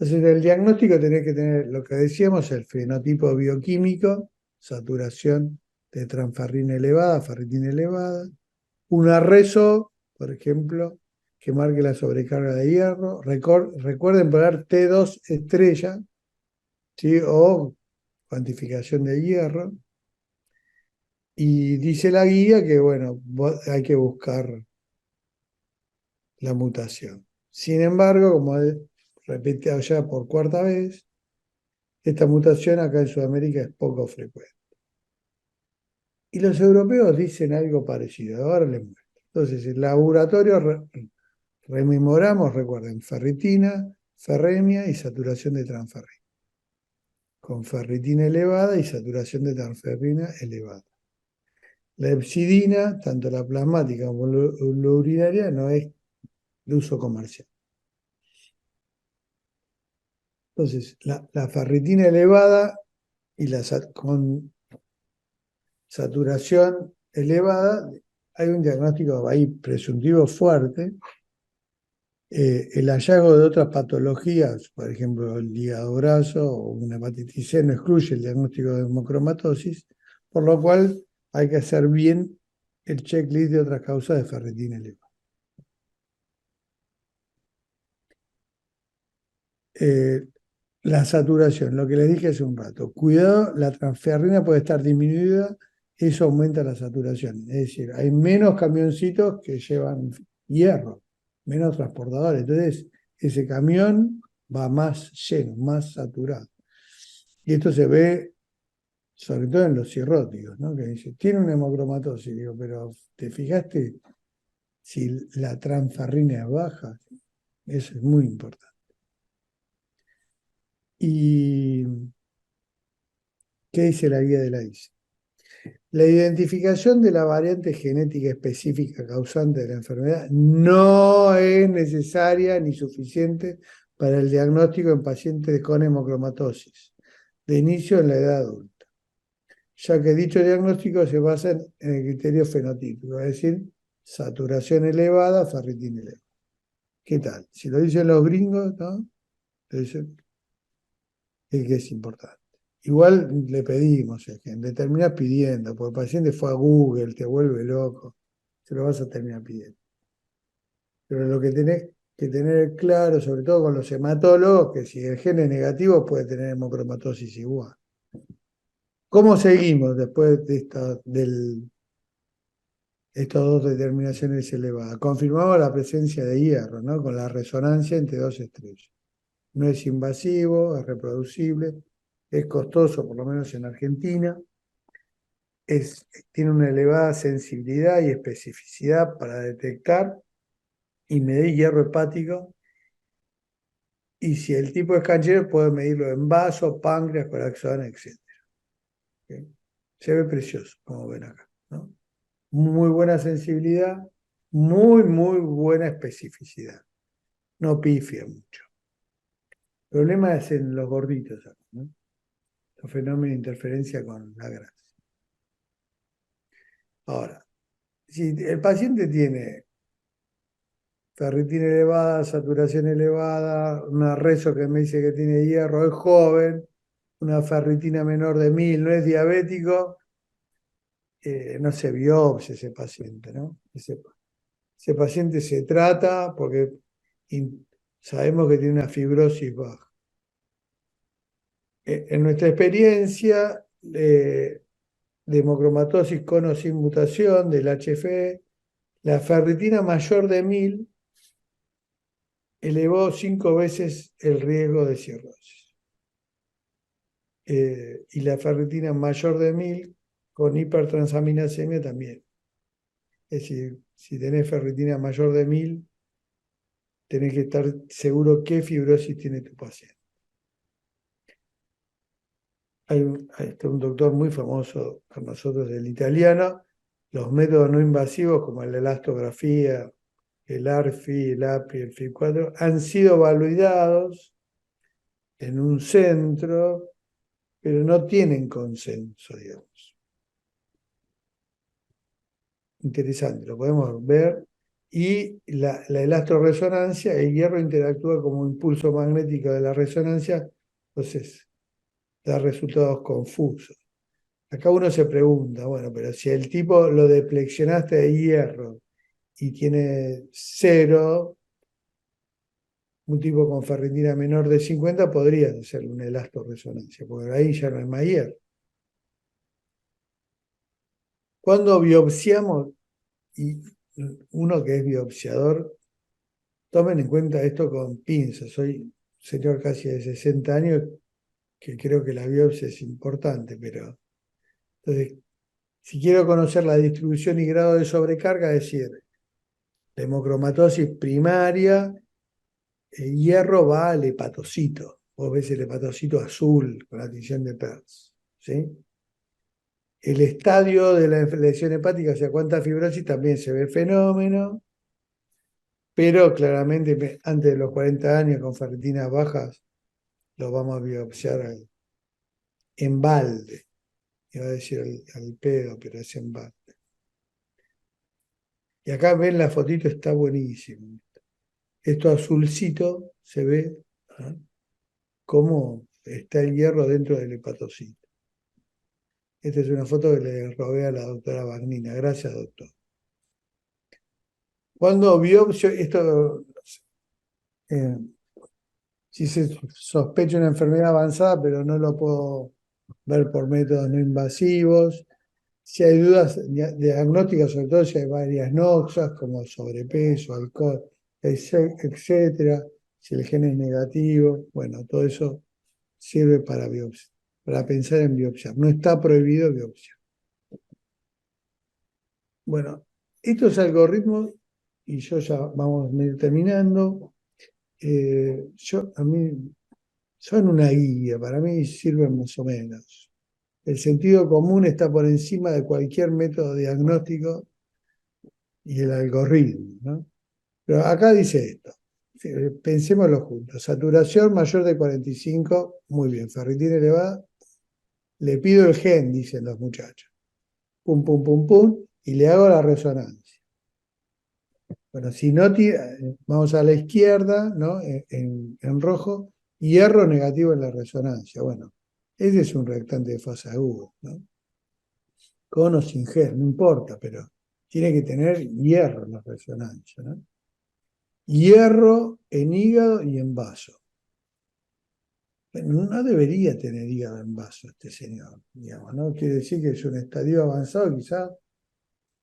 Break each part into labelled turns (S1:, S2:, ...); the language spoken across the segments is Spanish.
S1: Entonces, el diagnóstico tenés que tener lo que decíamos, el fenotipo bioquímico, saturación de transferrina elevada, ferritina elevada, una reso, por ejemplo, que marque la sobrecarga de hierro. Recuerden poner T2 estrella, ¿sí? O cuantificación de hierro. Y dice la guía que, bueno, hay que buscar la mutación. Sin embargo, como he repetido ya por cuarta vez, esta mutación acá en Sudamérica es poco frecuente. Y los europeos dicen algo parecido. Ahora les muestro. Entonces, el laboratorio rememoramos, recuerden, ferritina, ferremia y saturación de transferrina. Con ferritina elevada y saturación de transferrina elevada. La hepsidina, tanto la plasmática como la urinaria, no es de uso comercial. Entonces, la ferritina elevada y con saturación elevada, hay un diagnóstico ahí presuntivo fuerte. El hallazgo de otras patologías, por ejemplo, el hígado graso o una hepatitis C, no excluye el diagnóstico de hemocromatosis, por lo cual hay que hacer bien el checklist de otras causas de ferritina elevada. Eh, la saturación, lo que les dije hace un rato. Cuidado, la transferrina puede estar disminuida, eso aumenta la saturación. Es decir, hay menos camioncitos que llevan hierro, menos transportadores. Entonces, ese camión va más lleno, más saturado. Y esto se ve sobre todo en los cirróticos, ¿no? Que dice, tiene una hemocromatosis, digo, pero ¿te fijaste si la transferrina es baja? Eso es muy importante. ¿Y qué dice la guía de la ICE? La identificación de la variante genética específica causante de la enfermedad no es necesaria ni suficiente para el diagnóstico en pacientes con hemocromatosis de inicio en la edad adulta, ya que dicho diagnóstico se basa en el criterio fenotípico, es decir, saturación elevada, ferritina elevada. ¿Qué tal? Si lo dicen los gringos, ¿no? Dicen que es importante. Igual le pedimos, le terminás pidiendo, porque el paciente fue a Google, te vuelve loco, se lo vas a terminar pidiendo. Pero lo que tenés que tener claro, sobre todo con los hematólogos, que si el gen es negativo puede tener hemocromatosis igual. ¿Cómo seguimos después de estas dos determinaciones elevadas? Confirmamos la presencia de hierro, ¿no? Con la resonancia entre dos estrellas. No es invasivo, es reproducible, es costoso, por lo menos en Argentina. Tiene una elevada sensibilidad y especificidad para detectar y medir hierro hepático. Y si el tipo es canchero, puede medirlo en vaso, páncreas, corazón, etc. ¿Okay? Se ve precioso, como ven acá, ¿no? Muy buena sensibilidad, muy buena especificidad. No pifia mucho. El problema es en los gorditos, ¿no? Los fenómenos de interferencia con la grasa. Ahora, si el paciente tiene ferritina elevada, saturación elevada, una reso que me dice que tiene hierro, es joven, una ferritina menor de 1000, no es diabético, no se biopsia ese paciente, ¿no? Ese paciente se trata porque sabemos que tiene una fibrosis baja. En nuestra experiencia de hemocromatosis con o sin mutación del HFE, la ferritina mayor de 1000 elevó 5 veces el riesgo de cirrosis. Y la ferritina mayor de 1000 con hipertransaminasemia también. Es decir, si tenés ferritina mayor de 1000, tenés que estar seguro qué fibrosis tiene tu paciente. Hay un doctor muy famoso con nosotros, el italiano. Los métodos no invasivos como la elastografía, el ARFI, el API, el FI4, han sido validados en un centro, pero no tienen consenso, digamos. Interesante, lo podemos ver y la elastorresonancia, el hierro interactúa como un impulso magnético de la resonancia, entonces da resultados confusos. Acá uno se pregunta, bueno, pero si el tipo lo deflexionaste de hierro y tiene cero, un tipo con ferritina menor de 50 podría hacer una elastorresonancia, porque ahí ya no hay más hierro. Cuando biopsiamos, y uno que es biopsiador, tomen en cuenta esto con pinzas. Soy un señor casi de 60 años que creo que la biopsia es importante, pero entonces, si quiero conocer la distribución y grado de sobrecarga, es decir, la hemocromatosis primaria, el hierro va al hepatocito. Vos ves el hepatocito azul con la tinción de Peirce, ¿sí? El estadio de la lesión hepática, o sea, cuánta fibrosis, también se ve el fenómeno, pero claramente antes de los 40 años con ferritinas bajas, lo vamos a biopsiar en balde. Iba a decir al pedo, pero es en balde. Y acá ven la fotito, está buenísimo. Esto azulcito se ve, ¿ah?, cómo está el hierro dentro del hepatocito. Esta es una foto que le robé a la doctora Bagnina. Gracias, doctor. Cuando biopsio, esto, eh, si se sospecha una enfermedad avanzada, pero no lo puedo ver por métodos no invasivos. Si hay dudas diagnósticas, sobre todo si hay varias noxas, como sobrepeso, alcohol, etcétera, si el gen es negativo, bueno, todo eso sirve para biopsia, para pensar en biopsia. No está prohibido biopsia. Bueno, estos algoritmos, y yo ya vamos a ir terminando, a mí son una guía, para mí sirven más o menos. El sentido común está por encima de cualquier método diagnóstico y el algoritmo, ¿no? Pero acá dice esto, pensémoslo juntos, saturación mayor de 45, muy bien, ferritina elevada, le pido el gen, dicen los muchachos, pum, pum, pum, pum, y le hago la resonancia. Bueno, si no, vamos a la izquierda, ¿no? En rojo, hierro negativo en la resonancia. Bueno, ese es un reactante de fase aguda, ¿no? Con o sin gen, no importa, pero tiene que tener hierro en la resonancia, ¿no? Hierro en hígado y en vaso. Bueno, no debería tener hígado en vaso este señor, digamos, ¿no? Quiere decir que es un estadio avanzado quizás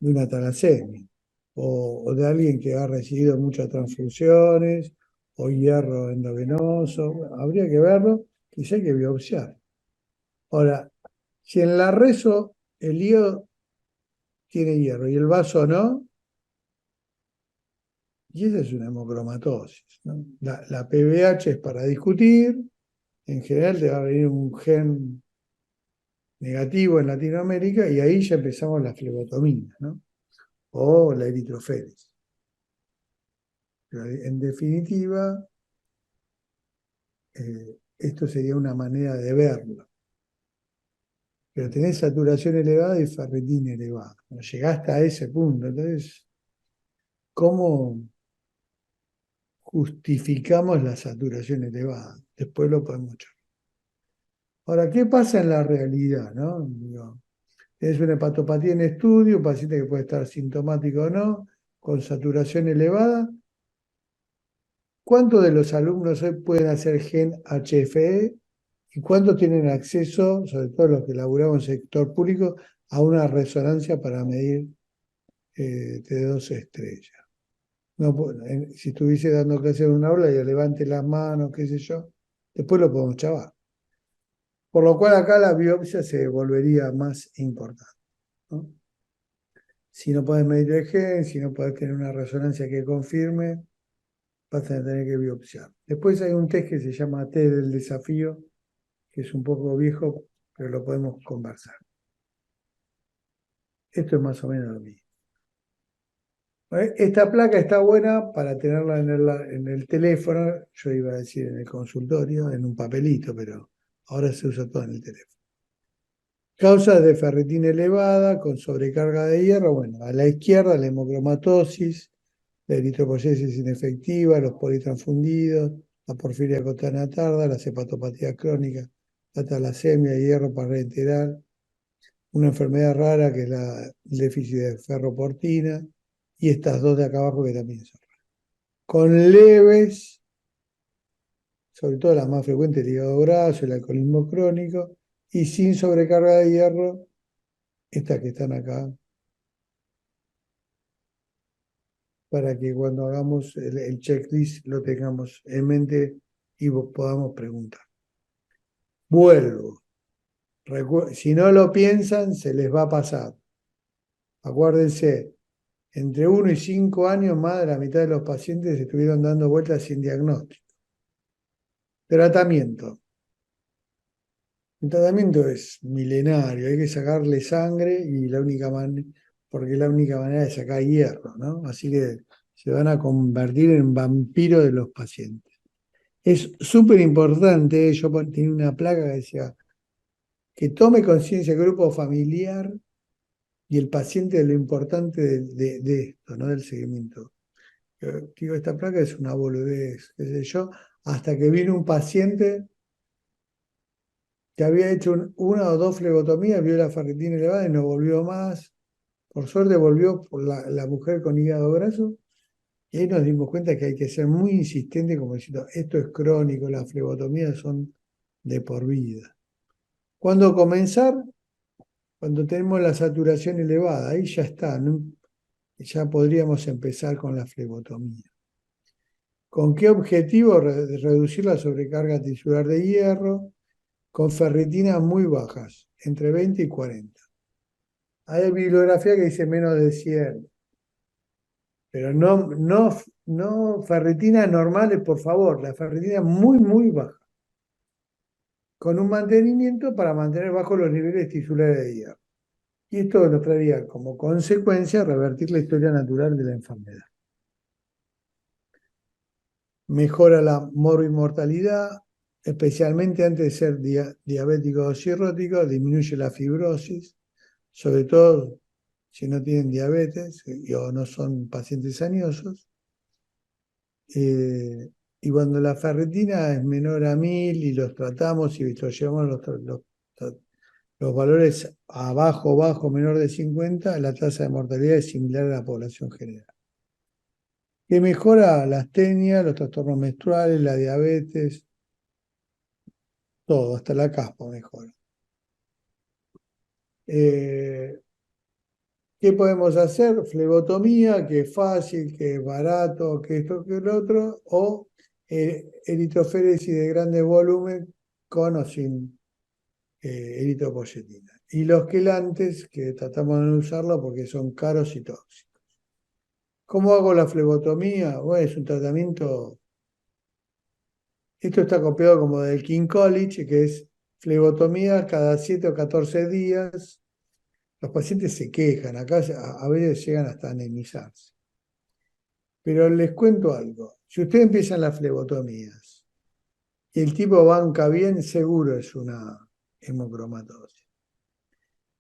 S1: de una talasemia, o de alguien que ha recibido muchas transfusiones, o hierro endovenoso. Bueno, habría que verlo, quizá hay que biopsiar. Ahora, si en la reso el hígado tiene hierro y el vaso no, y esa es una hemocromatosis, ¿no? La PBH es para discutir, en general te va a venir un gen negativo en Latinoamérica y ahí ya empezamos la flebotomía, ¿no? O la eritroferesis. Pero en definitiva, esto sería una manera de verlo. Pero tenés saturación elevada y ferritina elevada. Cuando llegaste a ese punto, entonces, ¿cómo justificamos la saturación elevada? Después lo podemos echar. Ahora, ¿qué pasa en la realidad, no? Digo, es una hepatopatía en estudio, un paciente que puede estar sintomático o no, con saturación elevada. ¿Cuántos de los alumnos hoy pueden hacer gen HFE y cuántos tienen acceso, sobre todo los que laburamos en el sector público, a una resonancia para medir T2 estrella? No, si estuviese dando clase en una aula, yo levante las manos, qué sé yo, después lo podemos chavar. Por lo cual acá la biopsia se volvería más importante, ¿no? Si no podés medir el gen, si no podés tener una resonancia que confirme, vas a tener que biopsiar. Después hay un test que se llama test del desafío, que es un poco viejo, pero lo podemos conversar. Esto es más o menos lo mismo. Esta placa está buena para tenerla en el teléfono, yo iba a decir en el consultorio, en un papelito, pero ahora se usa todo en el teléfono. Causas de ferritina elevada con sobrecarga de hierro, bueno, a la izquierda la hemocromatosis la eritropoyesis inefectiva, los politransfundidos, la porfiria cutánea tarda, las hepatopatías crónicas, la talasemia, hierro parenteral, una enfermedad rara que es el déficit de ferroportina, y estas dos de acá abajo que también son raras. Con leves, sobre todo las más frecuentes, el hígado graso, el alcoholismo crónico, y sin sobrecarga de hierro, estas que están acá, para que cuando hagamos el checklist lo tengamos en mente y podamos preguntar. Vuelvo. Si no lo piensan, se les va a pasar. Acuérdense, entre 1 y 5 años, más de la mitad de los pacientes estuvieron dando vueltas sin diagnóstico. Tratamiento. El tratamiento es milenario, hay que sacarle sangre y porque es la única manera de sacar hierro, ¿no? Así que se van a convertir en vampiros de los pacientes. Es súper importante, yo tenía una placa que decía que tome conciencia el grupo familiar y el paciente de lo importante de esto, ¿no? Del seguimiento. Yo digo, esta placa es una boludez, qué sé yo, hasta que vino un paciente que había hecho una o dos flebotomías, vio la ferritina elevada y no volvió más. Por suerte volvió por la mujer con hígado graso. Y ahí nos dimos cuenta que hay que ser muy insistente, como diciendo, esto es crónico, las flebotomías son de por vida. ¿Cuándo comenzar? Cuando tenemos la saturación elevada, ahí ya está, ¿no? Ya podríamos empezar con la flebotomía. ¿Con qué objetivo? Reducir la sobrecarga tisular de hierro con ferritinas muy bajas, entre 20 y 40. Hay bibliografía que dice menos de 100, pero no ferritinas normales, por favor, la ferritina muy, muy baja, con un mantenimiento para mantener bajos los niveles tisulares de hierro. Y esto nos traería como consecuencia revertir la historia natural de la enfermedad. Mejora la morbimortalidad, especialmente antes de ser diabético o cirrótico, disminuye la fibrosis, sobre todo si no tienen diabetes o no son pacientes añosos. Y cuando la ferritina es menor a 1000 y los tratamos y los llevamos los valores bajo, menor de 50, la tasa de mortalidad es similar a la población general. Que mejora la astenia, los trastornos menstruales, la diabetes, todo, hasta la caspa mejora. ¿Qué podemos hacer? Flebotomía, que es fácil, que es barato, que esto, que lo otro, o eritroféresis de grande volumen con o sin eritropoyetina. Y los quelantes, que tratamos de no usarlo porque son caros y tóxicos. ¿Cómo hago la flebotomía? Bueno, es un tratamiento. Esto está copiado como del King College, que es flebotomía cada 7 o 14 días. Los pacientes se quejan, acá a veces llegan hasta anemizarse. Pero les cuento algo. Si ustedes empiezan las flebotomías y el tipo banca bien, seguro es una hemocromatosis.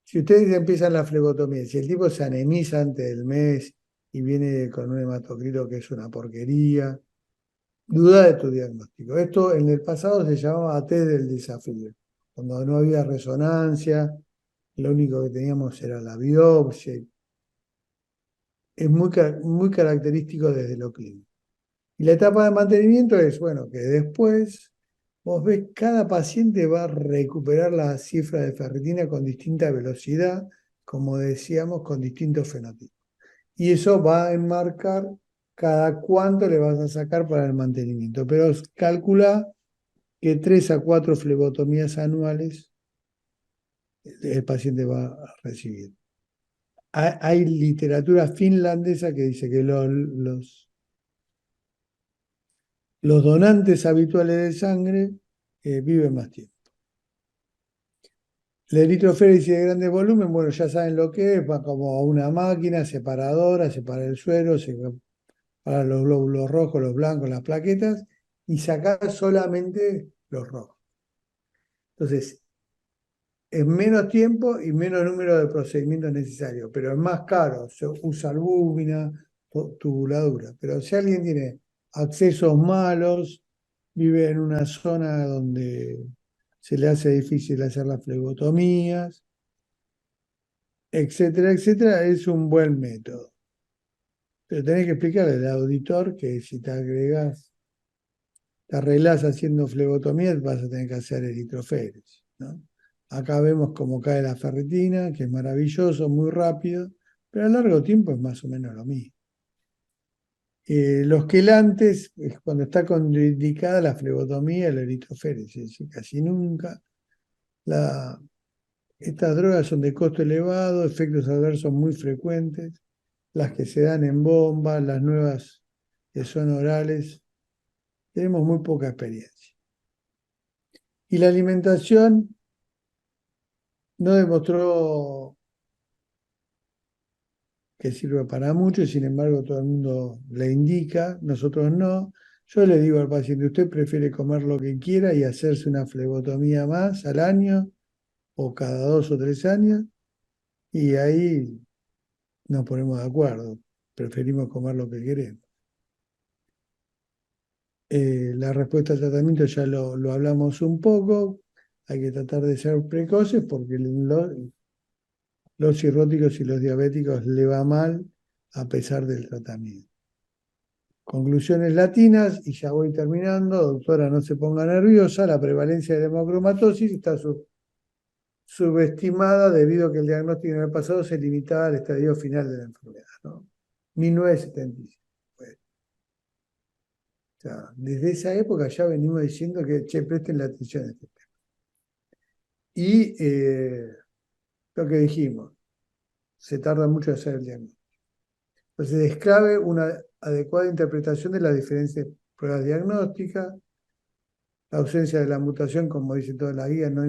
S1: Si ustedes empiezan la flebotomía, si el tipo se anemiza antes del mes y viene con un hematocrito que es una porquería, duda de tu diagnóstico. Esto en el pasado se llamaba test del desafío. Cuando no había resonancia, lo único que teníamos era la biopsia. Es muy característico desde lo clínico. Y la etapa de mantenimiento es, bueno, que después vos ves cada paciente va a recuperar la cifra de ferritina con distinta velocidad, como decíamos, con distintos fenotipos. Y eso va a enmarcar cada cuánto le vas a sacar para el mantenimiento. Pero calcula que 3 a 4 flebotomías anuales el paciente va a recibir. Hay literatura finlandesa que dice que los donantes habituales de sangre viven más tiempo. La eritroféresis de grande volumen, bueno, ya saben lo que es, va como a una máquina separadora, separa el suero, separa los glóbulos rojos, los blancos, las plaquetas, y sacar solamente los rojos. Entonces, es menos tiempo y menos número de procedimientos necesarios, pero es más caro. Se usa albúmina, tubuladura. Pero si alguien tiene accesos malos, vive en una zona donde se le hace difícil hacer las flebotomías, etcétera, etcétera, es un buen método. Pero tenés que explicarle al auditor que si te arreglás haciendo flebotomías, vas a tener que hacer eritroferesis, ¿no? Acá vemos cómo cae la ferritina, que es maravilloso, muy rápido, pero a largo tiempo es más o menos lo mismo. Los quelantes, es cuando está contraindicada la flebotomía y la eritroferesis, es decir, casi nunca. Estas drogas son de costo elevado, efectos adversos muy frecuentes, las que se dan en bomba, las nuevas que son orales, tenemos muy poca experiencia. Y la alimentación no demostró que sirve para mucho, y sin embargo todo el mundo le indica, nosotros no. Yo le digo al paciente, ¿usted prefiere comer lo que quiera y hacerse una flebotomía más al año o cada 2 o 3 años? Y ahí nos ponemos de acuerdo, preferimos comer lo que queremos. La respuesta al tratamiento ya lo hablamos un poco, hay que tratar de ser precoces porque los cirróticos y los diabéticos le va mal a pesar del tratamiento. Conclusiones latinas, y ya voy terminando, doctora, no se ponga nerviosa, la prevalencia de hemocromatosis está subestimada debido a que el diagnóstico en el pasado se limitaba al estadio final de la enfermedad, ¿no? 1975. Bueno, o sea, desde esa época ya venimos diciendo que, che, presten la atención a este tema. Y lo que dijimos, se tarda mucho en hacer el diagnóstico. Entonces es clave una adecuada interpretación de las diferentes pruebas diagnósticas. La ausencia de la mutación, como dice toda la guía, no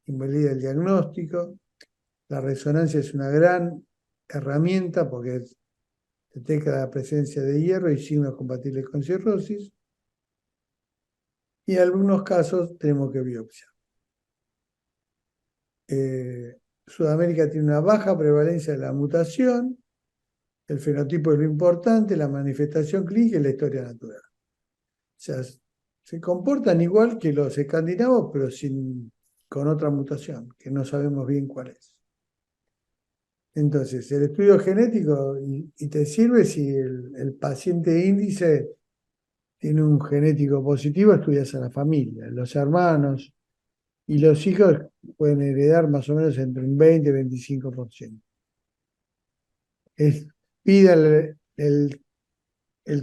S1: invalida el diagnóstico. La resonancia es una gran herramienta porque detecta la presencia de hierro y signos compatibles con cirrosis. Y en algunos casos tenemos que biopsiar. Sudamérica tiene una baja prevalencia de la mutación. El fenotipo es lo importante, la manifestación clínica y la historia natural. O sea, se comportan igual que los escandinavos, pero con otra mutación, que no sabemos bien cuál es. Entonces, el estudio genético y te sirve si el paciente índice tiene un genético positivo, estudias a la familia. Los hermanos y los hijos pueden heredar más o menos entre un 20 y 25%. Pida el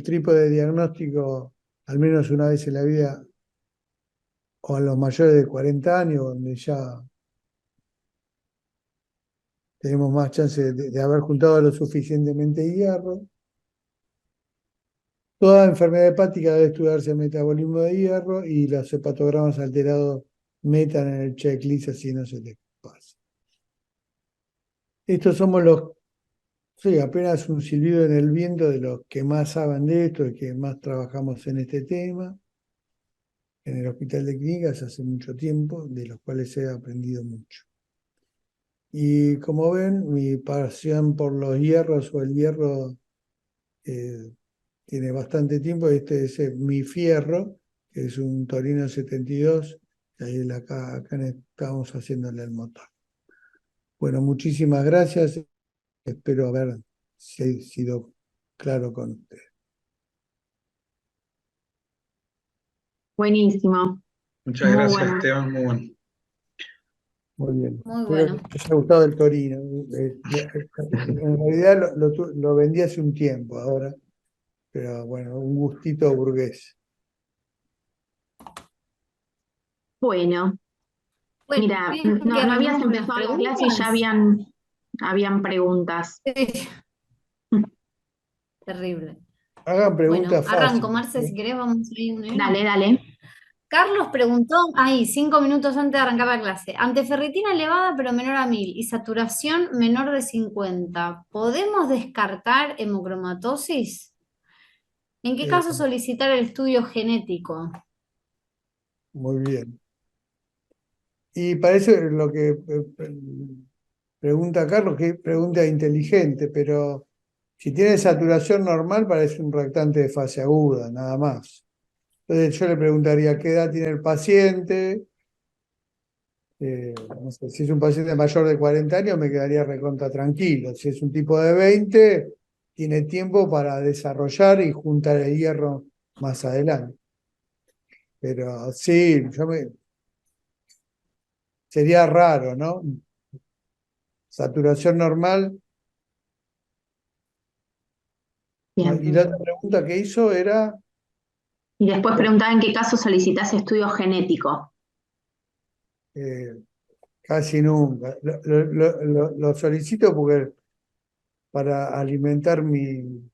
S1: trípode diagnóstico al menos una vez en la vida, o a los mayores de 40 años, donde ya tenemos más chance de haber juntado lo suficientemente hierro. Toda enfermedad hepática debe estudiarse el metabolismo de hierro y los hepatogramas alterados metan en el checklist, así no se les pasa. Estos somos sí, apenas un silbido en el viento de los que más saben de esto, y que más trabajamos en este tema. En el Hospital de Clínicas hace mucho tiempo, de los cuales he aprendido mucho. Y como ven, mi pasión por los hierros o el hierro tiene bastante tiempo. Este es mi fierro, que es un Torino 72, y ahí acá estamos haciéndole el motor. Bueno, muchísimas gracias. Espero haber sido claro con usted.
S2: Buenísimo,
S3: Muchas
S2: muy
S3: gracias,
S2: bueno.
S3: Esteban, muy bueno.
S1: Muy bien.
S4: Muy
S1: Espero
S4: bueno.
S1: que te haya gustado el Torino. En realidad lo vendí hace un tiempo ahora, pero bueno, un gustito burgués.
S2: Bueno,
S4: Bueno,
S2: mira,
S4: ¿quieren que
S2: no habías
S4: arranquemos con las
S2: empezado la clase y ya
S4: preguntas?
S2: habían preguntas.
S4: Sí, terrible.
S1: Hagan
S4: Bueno,
S1: preguntas
S4: arranco,
S1: fáciles,
S4: Marce, si
S1: ¿eh?
S4: querés, vamos a ir uno y uno.
S2: Dale, dale.
S4: Carlos preguntó, 5 minutos antes de arrancar la clase, ante ferritina elevada pero menor a 1000 y saturación menor de 50, ¿podemos descartar hemocromatosis? ¿En qué
S1: Eh,
S4: caso solicitar el estudio genético?
S1: Muy bien. Y parece lo que pregunta Carlos, que pregunta inteligente, pero Si tiene saturación normal, parece un reactante de fase aguda, nada más. Entonces yo le preguntaría qué edad tiene el paciente. No sé, si es un paciente mayor de 40 años, me quedaría recontra tranquilo. Si es un tipo de 20, tiene tiempo para desarrollar y juntar el hierro más adelante. Pero sí, sería raro, ¿no? Saturación normal. Y la
S2: Bien.
S1: otra pregunta que hizo era,
S2: Y después preguntaba en qué caso solicitas estudio genético.
S1: eh, casi nunca. Lo solicito porque para alimentar mi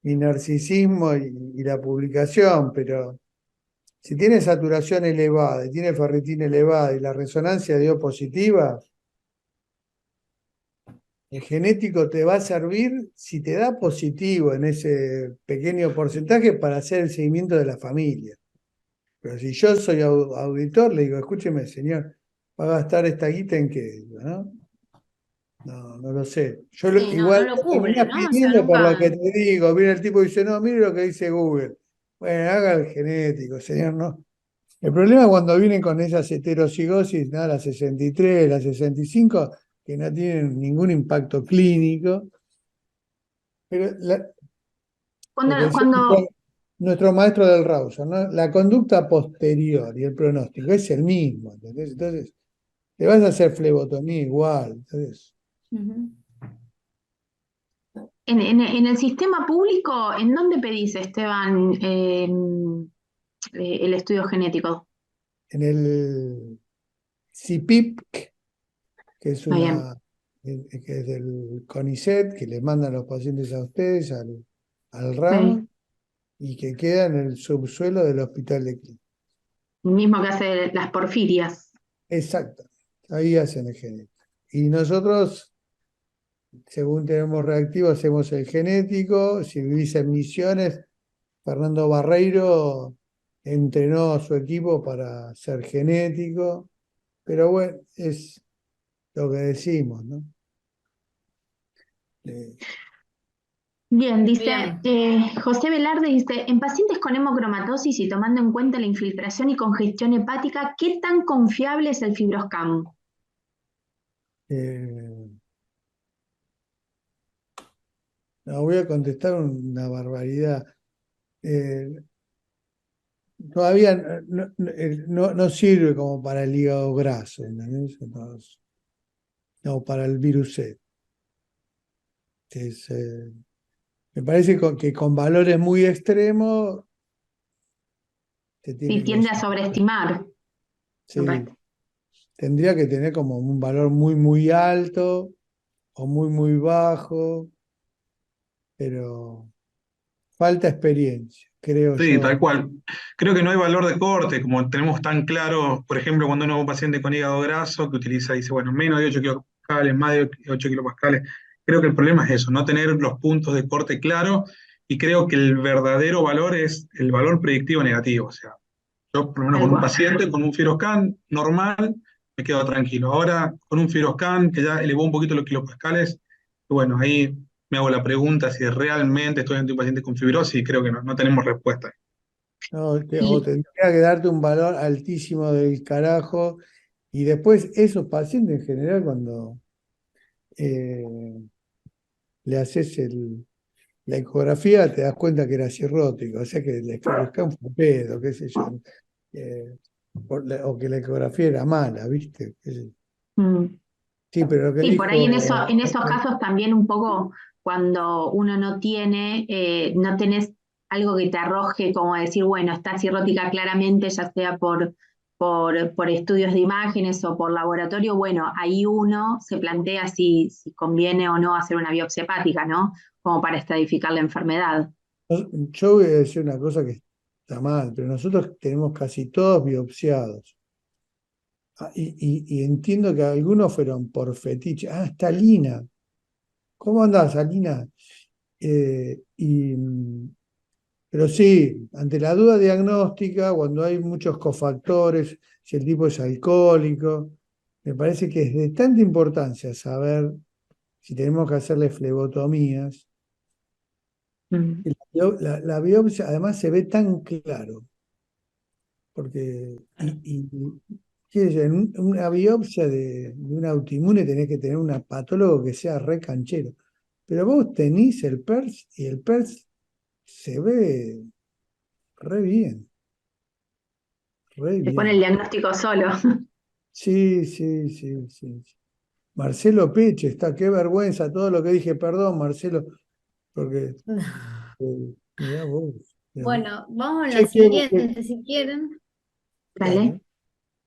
S1: narcisismo y la publicación, pero si tiene saturación elevada y tiene ferritina elevada y la resonancia dio positiva, el genético te va a servir si te da positivo en ese pequeño porcentaje para hacer el seguimiento de la familia. Pero si yo soy auditor, le digo, escúcheme, señor, ¿va a gastar esta guita en qué? ¿No? No, no lo sé. Yo
S4: Sí, no, no
S1: igual
S4: lo
S1: lo
S4: cubre,
S1: terminás
S4: ¿no? O sea,
S1: pidiendo por lo que
S4: nunca.
S1: te digo. Viene el tipo y dice, no, mire lo que dice Google. Bueno, haga el genético, señor, no. El problema es cuando vienen con esas heterocigosis, ¿no? Las 63, las 65, que no tienen ningún impacto clínico. Pero lo que
S2: Cuando,
S1: decía
S2: cuando,
S1: nuestro maestro del Rawson, ¿no? La conducta posterior y el pronóstico es el mismo, ¿entendés? Entonces, te vas a hacer flebotomía igual. Entonces,
S4: Ujú.
S2: en el sistema público, ¿en dónde pedís, Esteban, el estudio genético?
S1: en el CIPIP, que es
S2: Muy bien.
S1: que es del CONICET, que le mandan los pacientes a ustedes, al
S2: Sí.
S1: ramo, y que queda en el subsuelo del hospital de Clínica.
S2: El mismo que hace las porfirias.
S1: Exacto, ahí hacen el genético. Y nosotros, según tenemos reactivo, hacemos el genético. Si vivís en Misiones, Fernando Barreiro entrenó a su equipo para ser genético, pero bueno, es lo que decimos, ¿no? Eh,
S2: Bien, dice
S4: Bien.
S2: José Velarde, dice, en pacientes con hemocromatosis y tomando en cuenta la infiltración y congestión hepática, ¿qué tan confiable es el FibroScan?
S1: eh, no, voy a contestar una barbaridad. Eh, Todavía no sirve como para el hígado graso, ¿entendés? No, para el virus C. Es, me parece que con valores muy extremos te
S2: Sí,
S1: tiene que
S2: tiende a
S1: usar.
S2: sobreestimar, me
S1: Sí,
S2: parece.
S1: tendría que tener como un valor muy, muy alto o muy, muy bajo, pero falta experiencia, creo
S3: Sí,
S1: yo.
S3: tal cual. Creo que no hay valor de corte, como tenemos tan claro, por ejemplo, cuando uno es un paciente con hígado graso que utiliza, dice, bueno, menos de 8 kilopascales, más de 8 kilopascales. Creo que el problema es eso, no tener los puntos de corte claros, y creo que el verdadero valor es el valor predictivo negativo. O sea, yo, por lo menos
S2: Tal
S3: con un
S2: cual.
S3: paciente, con un FibroScan normal, me quedo tranquilo. Ahora, con un FibroScan que ya elevó un poquito los kilopascales, bueno, ahí me hago la pregunta si realmente estoy ante un paciente con fibrosis, y creo que no tenemos respuesta.
S1: ¿No? O
S2: Y,
S1: tendría que darte un valor altísimo del carajo. Y después esos pacientes en general, cuando eh, le haces la ecografía, te das cuenta que era cirrótico, o sea que el escan fue un pedo, qué sé yo. eh, o que la ecografía era mala, ¿viste?
S2: mm,
S1: Sí, pero lo que
S2: sí, por ahí
S1: dijo,
S2: en esos casos también un poco cuando uno no tiene, no tenés algo que te arroje como decir, bueno, está cirrótica claramente, ya sea por estudios de imágenes o por laboratorio, bueno, ahí uno se plantea si conviene o no hacer una biopsia hepática, ¿no? Como para estratificar la enfermedad.
S1: yo voy a decir una cosa que está mal, pero nosotros tenemos casi todos biopsiados. Y entiendo que algunos fueron por fetiche. Ah, está Lina. ¿Cómo andás, Alina? Pero sí, ante la duda diagnóstica, cuando hay muchos cofactores, si el tipo es alcohólico, me parece que es de tanta importancia saber si tenemos que hacerle flebotomías,
S2: Mm.
S1: Y la biopsia además se ve tan claro, porque qué sé yo, en una biopsia de un autoinmune tenés que tener un patólogo que sea re canchero. Pero vos tenés el PERS y el PERS se ve re bien, re
S2: Te pone el
S1: bien.
S2: diagnóstico solo.
S1: Sí, sí, sí, sí. Marcelo Peche, está, qué vergüenza todo lo que dije, perdón, Marcelo, porque mirá vos. Mirá vos.
S4: Bueno, vamos a la
S1: Che,
S4: siguiente, si quieren.
S2: Dale.
S1: dale.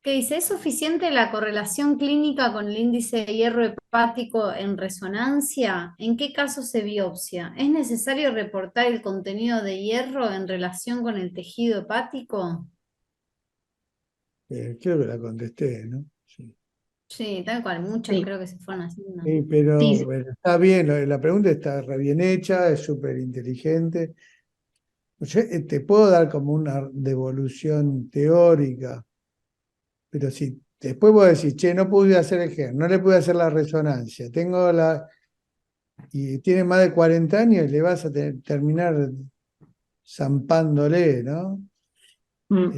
S4: Que dice, ¿es suficiente la correlación clínica con el índice de hierro hepático en resonancia? ¿En qué caso se biopsia? ¿Es necesario reportar el contenido de hierro en relación con el tejido hepático?
S1: Creo que la contesté, ¿no? Sí.
S4: Sí, tal cual, muchos
S2: Sí,
S4: creo que se fueron haciendo.
S1: Sí, pero
S2: sí,
S1: bueno, está bien, la pregunta está re bien hecha, es súper inteligente. Yo, te puedo dar como una devolución teórica, pero si después vos decís, che, no pude hacer el GER, no le pude hacer la resonancia, y tiene más de 40 años, le vas a terminar zampándole, ¿no?
S2: mm,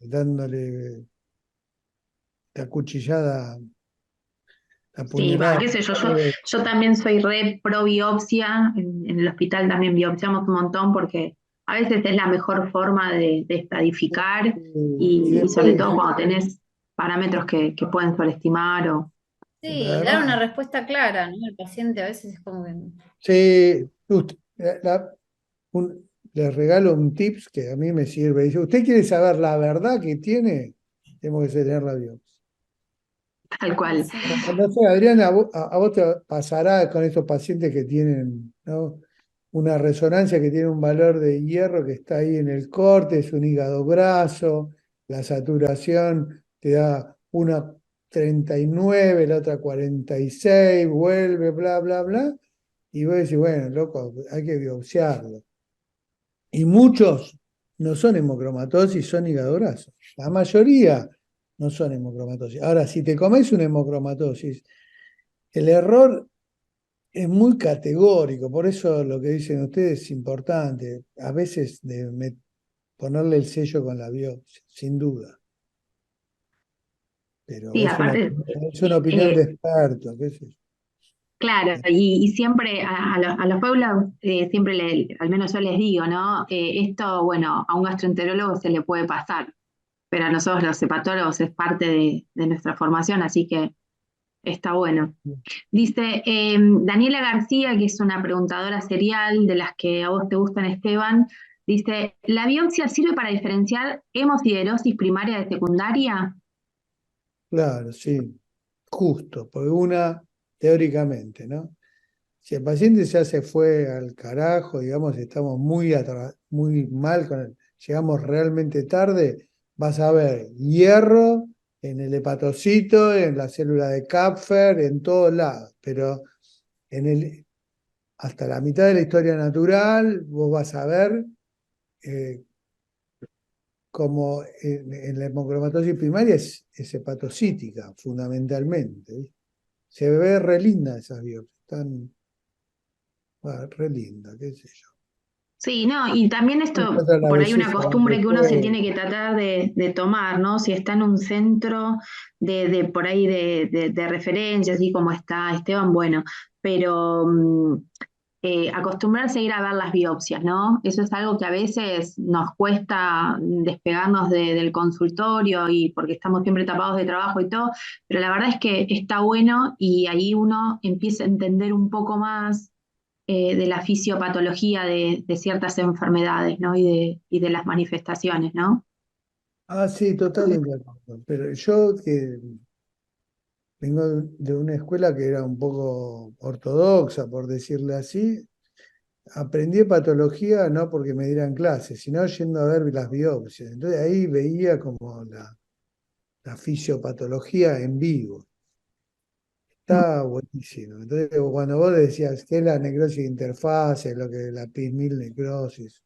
S1: Dándole la cuchillada, la
S2: sí, va,
S1: puñalada.
S2: qué sé yo, yo también soy re pro biopsia, en el hospital también biopsiamos un montón porque a veces es la mejor forma de estadificar
S1: Y
S2: y sobre
S1: después,
S2: todo cuando tenés parámetros que pueden sobreestimar o...
S4: Sí, dar una
S1: además,
S4: respuesta clara, ¿no? El paciente a veces es como que...
S1: sí, le regalo un tips que a mí me sirve. Dice, ¿usted quiere saber la verdad que tiene? Tenemos que tener la biopsia.
S2: Tal cual.
S4: Sí.
S1: No sé, Adriana, a vos te pasará con estos pacientes que tienen, ¿no? Una resonancia que tiene un valor de hierro que está ahí en el corte, es un hígado graso, la saturación te da una 39, la otra 46, vuelve, bla, bla, bla, y vos decís, bueno, loco, hay que biopsiarlo. Y muchos no son hemocromatosis, son hígado graso. La mayoría no son hemocromatosis. Ahora, si te comes una hemocromatosis, el error es muy categórico, por eso lo que dicen ustedes es importante. A veces ponerle el sello con la biopsia, sin duda. Pero
S2: Sí, aparte,
S1: es una opinión de experto, qué sé yo.
S2: claro, y siempre a los pueblos, siempre al menos yo les digo, ¿no? Esto, bueno, a un gastroenterólogo se le puede pasar, pero a nosotros los hepatólogos es parte de nuestra formación, así que está bueno. Dice Daniela García, que es una preguntadora serial de las que a vos te gustan, Esteban, dice, ¿la biopsia sirve para diferenciar hemosiderosis primaria de secundaria?
S1: Claro, sí, justo, porque una, teóricamente, ¿no? Si el paciente ya se fue al carajo, digamos, estamos muy mal con él, llegamos realmente tarde, vas a ver hierro en el hepatocito, en la célula de Kapfer, en todos lados, pero en hasta la mitad de la historia natural vos vas a ver eh, como en la hemocromatosis primaria es hepatocítica, fundamentalmente, ¿viste? Se ve re linda esas biopsias, están re linda, qué sé yo.
S2: Sí, no, y también esto,
S1: Encuentra la
S2: por ahí una
S1: belleza donde
S2: costumbre que uno se
S1: puede.
S2: tiene que tratar de tomar, ¿no? Si está en un centro por ahí de referencia, así como está Esteban, bueno, pero acostumbrarse a ir a ver las biopsias, ¿no? Eso es algo que a veces nos cuesta despegarnos del consultorio y porque estamos siempre tapados de trabajo y todo, pero la verdad es que está bueno y ahí uno empieza a entender un poco más de la fisiopatología de ciertas enfermedades, ¿no? Y de las manifestaciones, ¿no?
S1: Ah, sí, totalmente de acuerdo. Pero yo que vengo de una escuela que era un poco ortodoxa, por decirle así, aprendí patología no porque me dieran clases, sino yendo a ver las biopsias. Entonces ahí veía como la fisiopatología en vivo. Está buenísimo. Entonces, cuando vos decías que es la necrosis de interfase, lo que es la PIN-1000 necrosis,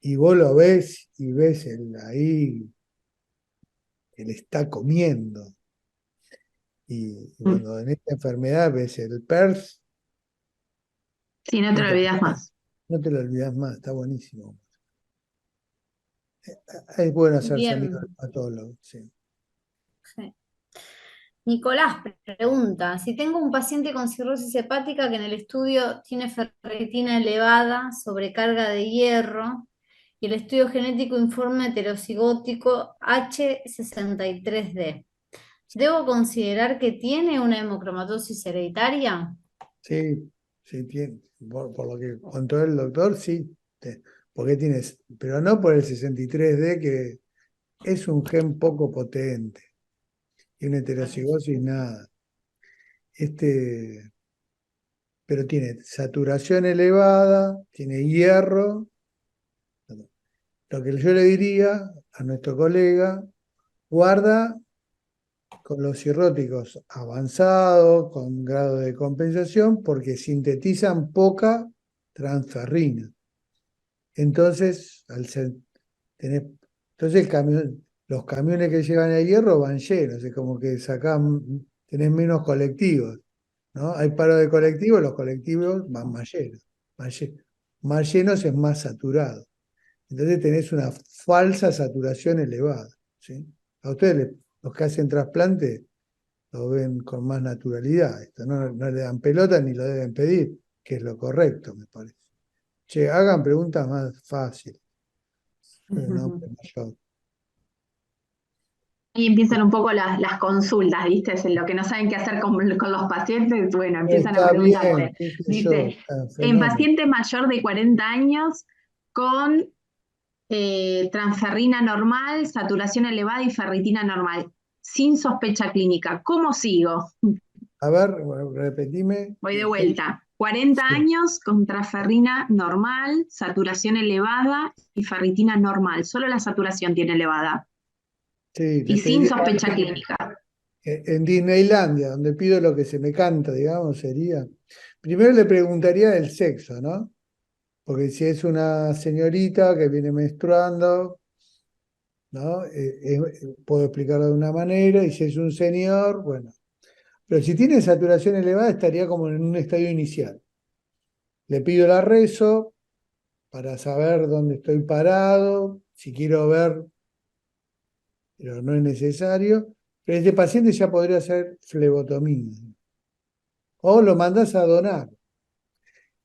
S1: y vos lo ves y ves ahí, él está comiendo. Y cuando en esta enfermedad ves el PERS,
S2: Sí, no te lo
S1: no te
S2: olvidas
S1: acordás,
S2: más.
S1: No te lo olvidas más, está buenísimo. Es bueno hacerse amigo del
S4: Bien.
S1: patólogo, sí.
S4: Sí. Nicolás pregunta, si tengo un paciente con cirrosis hepática que en el estudio tiene ferritina elevada, sobrecarga de hierro, y el estudio genético informa heterocigótico H63D, ¿debo considerar que tiene una hemocromatosis hereditaria?
S1: Sí, sí, tiene, por lo que contó el doctor, sí. Porque tienes, pero no por el 63D, que es un gen poco potente. Y una heterocigosis, nada. Este, pero tiene saturación elevada, tiene hierro. Lo que yo le diría a nuestro colega, guarda con los cirróticos avanzados, con grado de compensación, porque sintetizan poca transferrina. Entonces, entonces los camiones que llevan el hierro van llenos, es como que tenés menos colectivos, ¿no? Hay paro de colectivos, los colectivos van más llenos. Más llenos es más saturado. Entonces tenés una falsa saturación elevada, ¿sí? A ustedes, los que hacen trasplante, lo ven con más naturalidad. Esto no le dan pelota ni lo deben pedir, que es lo correcto, me parece. Che, hagan preguntas más fáciles. Soy un hombre mayor.
S2: Ahí empiezan un poco las consultas, ¿viste? Es lo que no saben qué hacer con los pacientes, bueno, empiezan a
S1: Está
S2: preguntarte.
S1: bien, qué sé yo,
S2: Dice,
S1: está
S2: en
S1: fenómeno.
S2: paciente mayor de 40 años con transferrina normal, saturación elevada y ferritina normal, sin sospecha clínica, ¿cómo sigo?
S1: A ver, repetime.
S2: Voy de vuelta. 40
S1: Sí,
S2: años con transferrina normal, saturación elevada y ferritina normal. Solo la saturación tiene elevada
S1: sí, le
S2: y sin
S1: pediría
S2: sospecha clínica.
S1: en Disneylandia, donde pido lo que se me canta, digamos, sería. Primero le preguntaría el sexo, ¿no? Porque si es una señorita que viene menstruando, ¿no? Puedo explicarlo de una manera, y si es un señor, bueno. Pero si tiene saturación elevada, estaría como en un estadio inicial. Le pido la rezo para saber dónde estoy parado, si quiero ver, pero no es necesario. Pero este paciente ya podría hacer flebotomía. O lo mandas a donar.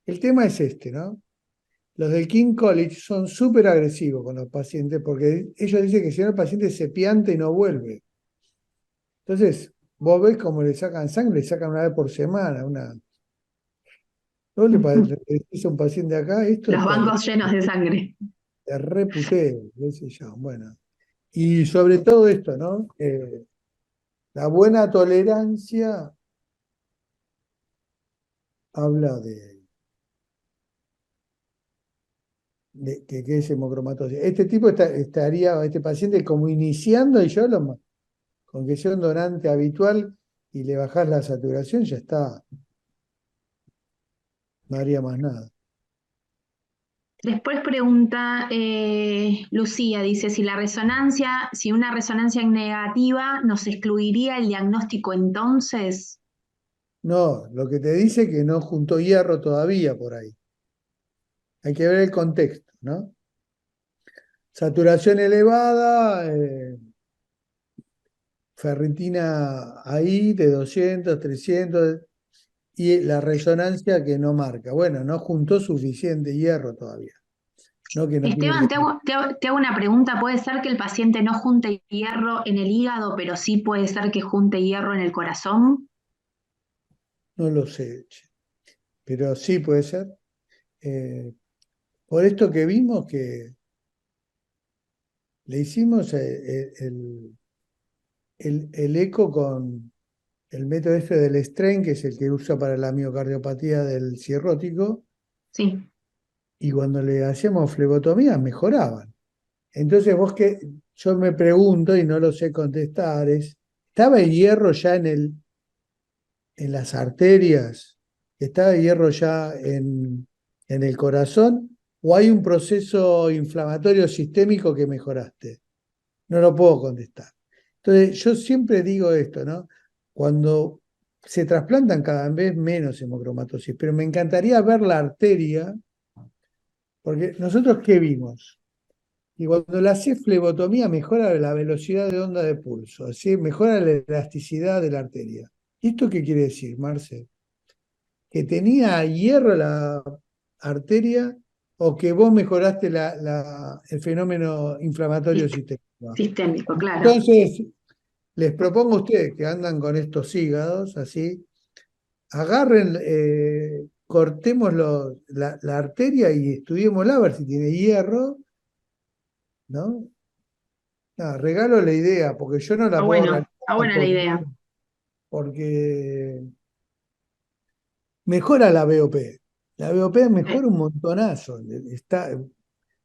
S1: El tema es este, ¿no? Los del King College son súper agresivos con los pacientes porque ellos dicen que si no el paciente se pianta y no vuelve. Entonces, vos ves cómo le sacan sangre, le sacan una vez por semana. ¿No le decís a un paciente acá? Esto
S2: Los bancos llenos de sangre.
S1: te reputeo, qué sé yo. Bueno, y sobre todo esto, ¿no? La buena tolerancia habla de que es hemocromatosis. Este tipo estaría, este paciente como iniciando, y con que sea un donante habitual y le bajás la saturación, ya está, no haría más nada.
S2: Después pregunta Lucía, dice, si una resonancia negativa, ¿nos excluiría el diagnóstico entonces?
S1: No, lo que te dice que no juntó hierro todavía por ahí. Hay que ver el contexto, ¿no? Saturación elevada, ferritina ahí de 200, 300, y la resonancia que no marca. Bueno, no juntó suficiente hierro todavía. No que no tiene
S2: Esteban,
S1: que.
S2: te hago una pregunta. ¿Puede ser que el paciente no junte hierro en el hígado, pero sí puede ser que junte hierro en el corazón?
S1: No lo sé, che, pero sí puede ser. Eh, por esto que vimos que le hicimos el eco con el método este del strain, que es el que usa para la miocardiopatía del cirrótico,
S2: Sí.
S1: y cuando le hacíamos flebotomía mejoraban. Entonces yo me pregunto y no lo sé contestar, ¿estaba el hierro ya en las arterias? ¿Está el hierro ya en el corazón? ¿O hay un proceso inflamatorio sistémico que mejoraste? No lo puedo contestar. Entonces, yo siempre digo esto, ¿no? Cuando se trasplantan cada vez menos hemocromatosis, pero me encantaría ver la arteria Porque nosotros, ¿qué vimos? Y cuando la hace flebotomía mejora la velocidad de onda de pulso, ¿sí? Mejora la elasticidad de la arteria. ¿Y esto qué quiere decir, Marce? ¿Que tenía hierro la arteria o que vos mejoraste el fenómeno inflamatorio sistémico?
S2: Sistémico, claro.
S1: Entonces, les propongo a ustedes que andan con estos hígados, así, agarren, cortemos la arteria y estudiémosla a ver si tiene hierro, ¿no? No, regalo la idea, porque yo no la puedo realizar
S2: Está buena la idea.
S1: porque mejora la BOP. La BOP mejora un montonazo. Está,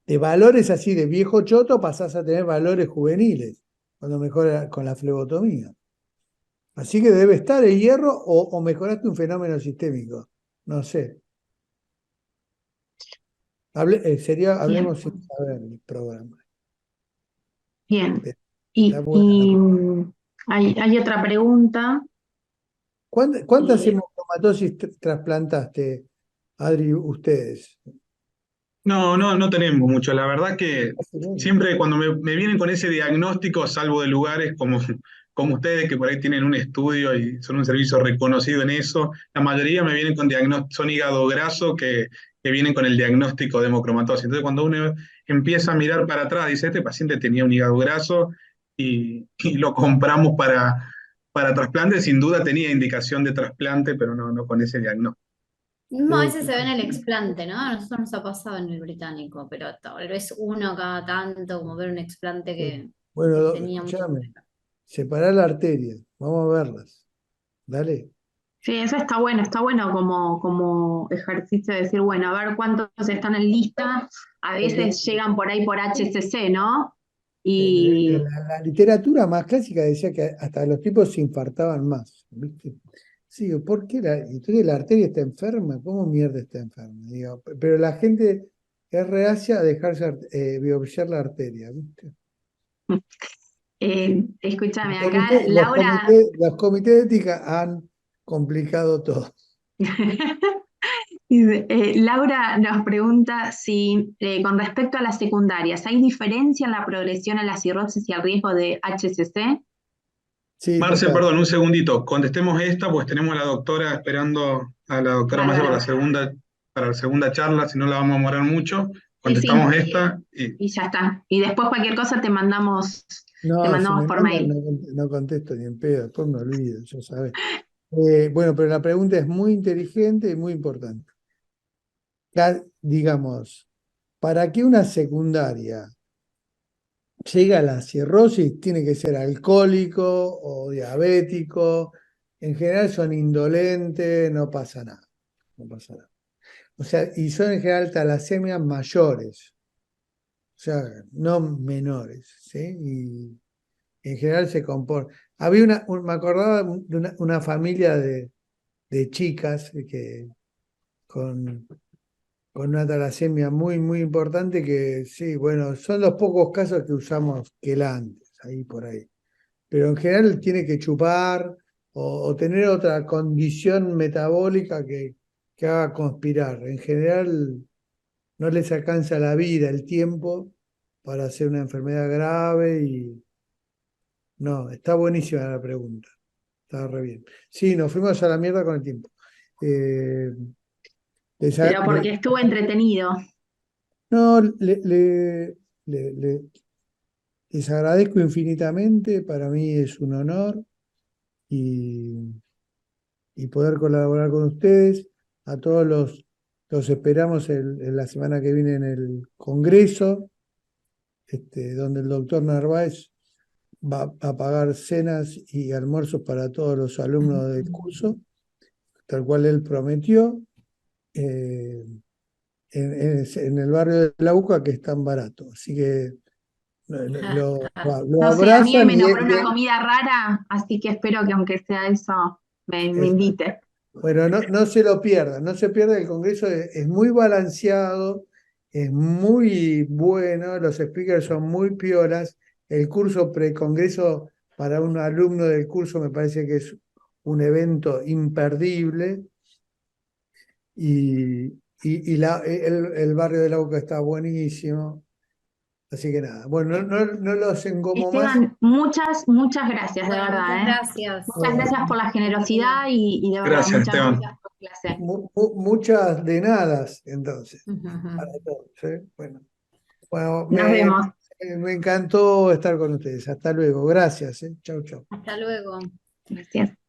S1: de valores así de viejo choto pasás a tener valores juveniles cuando mejora con la flebotomía. Así que debe estar el hierro o mejoraste un fenómeno sistémico. No sé.
S2: Bien,
S1: Hablemos sin saber el programa.
S2: bien.
S1: Está
S2: Y,
S1: buena la
S2: y,
S1: pregunta.
S2: hay otra pregunta.
S1: ¿Cuántas
S2: eh,
S1: hemocromatosis trasplantaste, Adri, ustedes?
S3: No tenemos mucho. La verdad que siempre cuando me vienen con ese diagnóstico, salvo de lugares como ustedes, que por ahí tienen un estudio y son un servicio reconocido en eso, la mayoría me vienen con diagnóstico, son hígado graso que vienen con el diagnóstico de hemocromatosis. Entonces, cuando uno empieza a mirar para atrás, dice, este paciente tenía un hígado graso y lo compramos para trasplante, sin duda tenía indicación de trasplante, pero no con ese diagnóstico.
S4: Mismo a veces se ve en el explante, ¿no? A nosotros nos ha pasado en el británico, pero tal vez uno cada tanto, como ver un explante que
S1: Bueno,
S4: tenía mucho.
S1: escúchame, separar la arteria, vamos a verlas. Dale.
S2: Sí, eso está bueno como ejercicio de decir, bueno, a ver cuántos están en lista. A
S1: Porque
S2: veces llegan por ahí por HCC, ¿no?
S1: la,
S2: Y
S1: la literatura más clásica decía que hasta los tipos se infartaban más, ¿viste? Sí, ¿por qué entonces la arteria está enferma? ¿Cómo mierda está enferma? Digo, pero la gente es reacia a dejarse biopsiar la arteria, ¿viste?
S2: escúchame, acá
S1: Los comités de ética han complicado todo.
S2: Laura nos pregunta si con respecto a las secundarias, ¿hay diferencia en la progresión en la cirrosis y el riesgo de HCC?
S1: Sí,
S3: Marce,
S1: total.
S3: perdón, un segundito. Contestemos esta, pues tenemos a la doctora esperando a la doctora Marce
S2: Bárbaro.
S3: para la segunda charla, si no la vamos a demorar mucho.
S2: Sí, sí,
S3: Contestamos esta
S2: y ya está. Y después cualquier cosa te
S1: No, si
S2: mandamos
S1: me
S2: por
S1: mandan,
S2: mail.
S1: no contesto ni en pedo, después me olvido, ya sabes. Bueno, pero la pregunta es muy inteligente y muy importante. Digamos, para que una secundaria llegue a la cirrosis, tiene que ser alcohólico o diabético. En general son indolentes, no pasa nada. No pasa nada. O sea, y son en general talasemias mayores, o sea, no menores, ¿sí? Y en general se comporta. Había me acordaba de una familia de chicas que con, con una talasemia muy, muy importante que sí, bueno, son los pocos casos que usamos quelantes, ahí por ahí. Pero en general tiene que chupar o tener otra condición metabólica que haga conspirar. En general no les alcanza la vida, el tiempo para hacer una enfermedad grave y no, está buenísima la pregunta. Está re bien. Sí, nos fuimos a la mierda con el tiempo. Eh, les a-
S2: Pero
S1: le-
S2: porque estuvo entretenido.
S1: no, le- les agradezco infinitamente. Para mí es un honor y, y poder colaborar con ustedes. A todos los esperamos en la semana que viene en el Congreso, donde el doctor Narváez va a pagar cenas y almuerzos para todos los alumnos del curso, tal cual él prometió. eh, en el barrio de La Uca, que es tan barato. Así que lo
S2: No sé, a mí
S1: abrazan
S2: me nombró una comida rara, así que espero que aunque sea eso, me
S1: es-
S2: invite.
S1: bueno, no se lo pierdan, no se pierda el Congreso, es muy balanceado, es muy bueno, los speakers son muy piolas, el curso pre-congreso para un alumno del curso me parece que es un evento imperdible y y el barrio de Lauca está buenísimo. Así que nada, bueno, no los engomo más.
S2: Esteban, muchas gracias, de
S4: Bueno,
S2: verdad,
S4: muchas
S2: ¿eh?
S4: gracias.
S2: Muchas gracias por la generosidad y de verdad,
S3: Gracias,
S2: muchas
S3: Esteban.
S2: gracias por la clase.
S1: Muchas de nada, entonces, para todos, ¿eh? Bueno,
S2: Nos vemos.
S1: me encantó estar con ustedes. Hasta luego. Gracias, ¿eh? Chau, chau.
S4: Hasta luego.
S2: Gracias.